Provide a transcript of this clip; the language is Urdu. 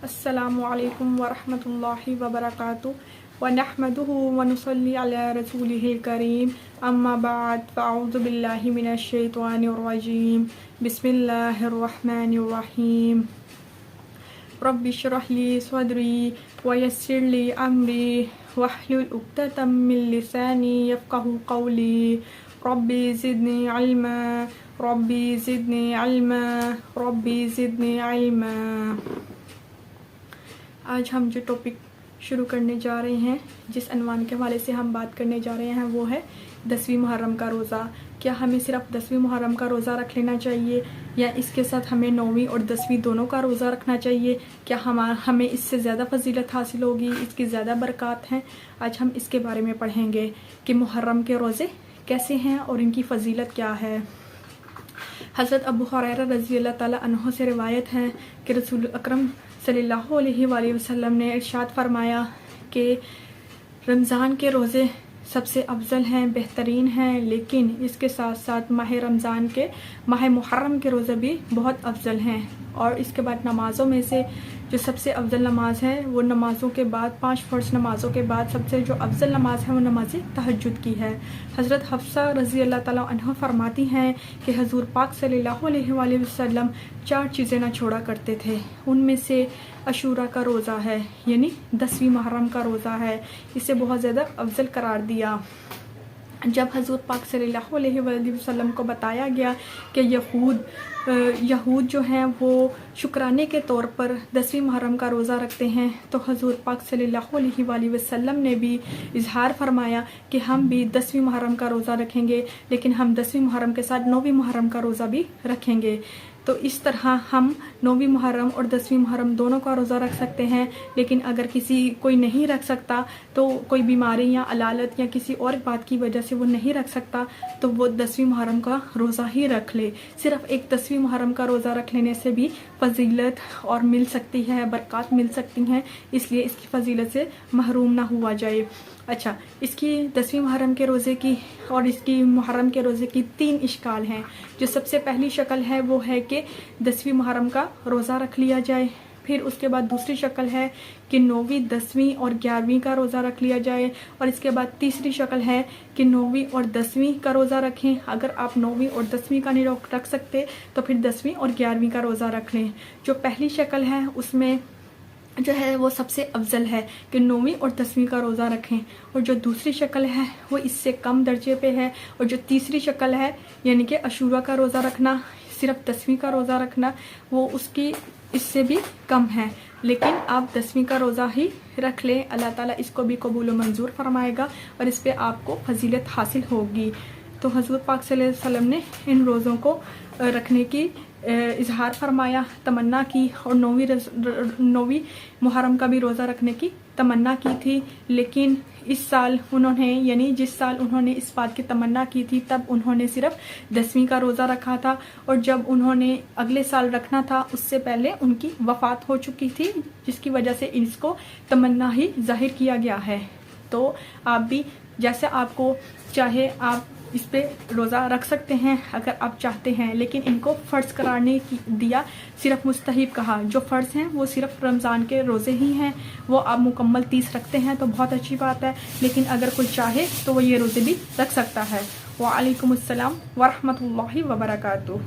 السلام علیکم ورحمۃ اللہ وبرکاتہ ونحمدہ ونصلی علی رسولہ الکریم اما بعد فاعوذ باللہ من الشیطان الرجیم بسم اللہ الرحمن الرحیم رب اشرح لی صدری ویسر لی امری واحلل عقدۃ من لسانی یفقہوا قولی ربی زدنی علما ربی زدنی علما ربی زدنی علما۔ آج ہم جو ٹاپک شروع کرنے جا رہے ہیں، جس عنوان کے حوالے سے ہم بات کرنے جا رہے ہیں، وہ ہے 10ویں محرم کا روزہ۔ کیا ہمیں صرف 10ویں محرم کا روزہ رکھ لینا چاہیے یا اس کے ساتھ ہمیں 9ویں اور 10ویں دونوں کا روزہ رکھنا چاہیے؟ کیا ہمیں اس سے زیادہ فضیلت حاصل ہوگی، اس کی زیادہ برکات ہیں؟ آج ہم اس کے بارے میں پڑھیں گے کہ محرم کے روزے کیسے ہیں اور ان کی فضیلت کیا ہے۔ حضرت ابو ہریرہ رضی اللہ تعالیٰ عنہ سے روایت ہے کہ رسول اکرم صلی اللہ علیہ وآلہ وسلم نے ارشاد فرمایا کہ رمضان کے روزے سب سے افضل ہیں، بہترین ہیں، لیکن اس کے ساتھ ساتھ ماہ رمضان کے ماہ محرم کے روزے بھی بہت افضل ہیں۔ اور اس کے بعد نمازوں میں سے جو سب سے افضل نماز ہے وہ نمازوں کے بعد 5 فرض نمازوں کے بعد سب سے جو افضل نماز ہے وہ نماز تہجد کی ہے۔ حضرت حفصہ رضی اللہ تعالیٰ عنہ فرماتی ہیں کہ حضور پاک صلی اللہ علیہ وآلہ وسلم 4 چیزیں نہ چھوڑا کرتے تھے، ان میں سے عاشوراء کا روزہ ہے، یعنی 10ویں محرم کا روزہ ہے۔ اسے بہت زیادہ افضل قرار دیا۔ جب حضور پاک صلی اللہ علیہ وآلہ وسلم کو بتایا گیا کہ یہود جو ہیں وہ شکرانے کے طور پر 10ویں محرم کا روزہ رکھتے ہیں، تو حضور پاک صلی اللہ علیہ وآلہ وسلم نے بھی اظہار فرمایا کہ ہم بھی 10ویں محرم کا روزہ رکھیں گے، لیکن ہم 10ویں محرم کے ساتھ 9ویں محرم کا روزہ بھی رکھیں گے۔ تو اس طرح ہم 9ویں محرم اور 10ویں محرم دونوں کا روزہ رکھ سکتے ہیں، لیکن اگر کوئی نہیں رکھ سکتا، تو کوئی بیماری یا علالت یا کسی اور بات کی وجہ سے وہ نہیں رکھ سکتا، تو وہ 10ویں محرم کا روزہ ہی رکھ لے۔ صرف ایک 10ویں محرم کا روزہ رکھ لینے سے بھی فضیلت اور مل سکتی ہے، برکات مل سکتی ہیں، اس لیے اس کی فضیلت سے محروم نہ ہوا جائے۔ اچھا، اس کی 10ویں محرم کے روزے کی اور اس کی محرم کے روزے کی 3 اشکال ہیں۔ جو سب سے پہلی شکل ہے وہ ہے کہ 10ویں محرم کا روزہ رکھ لیا جائے، پھر اس کے بعد دوسری شکل ہے کہ 9ویں 10ویں اور 11ویں کا روزہ رکھ لیا جائے، اور اس کے بعد تیسری شکل ہے کہ 9ویں اور 10ویں کا روزہ رکھیں۔ اگر آپ 9ویں اور 10ویں کا نہیں رکھ سکتے تو پھر 10ویں اور 11ویں کا روزہ رکھ لیں۔ جو پہلی شکل ہے اس میں جو ہے وہ سب سے افضل ہے کہ 9ویں اور 10ویں کا روزہ رکھیں، اور جو دوسری شکل ہے وہ اس سے کم درجے پہ ہے، اور جو تیسری شکل ہے یعنی کہ عاشوراء کا روزہ رکھنا، صرف 10ویں کا روزہ رکھنا، وہ اس سے بھی کم ہے، لیکن آپ 10ویں کا روزہ ہی رکھ لیں۔ اللہ تعالیٰ اس کو بھی قبول و منظور فرمائے گا اور اس پہ آپ کو فضیلت حاصل ہوگی۔ تو حضور پاک صلی اللہ علیہ وسلم نے ان روزوں کو رکھنے کی اظہار فرمایا، تمنا کی، اور 9ویں محرم کا بھی روزہ رکھنے کی تمنا کی تھی، لیکن اس سال جس سال انہوں نے اس بات کی تمنا کی تھی، تب انہوں نے صرف 10ویں کا روزہ رکھا تھا، اور جب انہوں نے اگلے سال رکھنا تھا اس سے پہلے ان کی وفات ہو چکی تھی، جس کی وجہ سے اس کو تمنا ہی ظاہر کیا گیا ہے۔ تو آپ بھی جیسے آپ کو چاہے آپ اس پہ روزہ رکھ سکتے ہیں اگر آپ چاہتے ہیں، لیکن ان کو فرض قرار نہیں دیا، صرف مستحب کہا۔ جو فرض ہیں وہ صرف رمضان کے روزے ہی ہیں، وہ آپ مکمل 30 رکھتے ہیں تو بہت اچھی بات ہے، لیکن اگر کوئی چاہے تو وہ یہ روزے بھی رکھ سکتا ہے۔ وعلیکم السلام ورحمۃ اللہ وبرکاتہ۔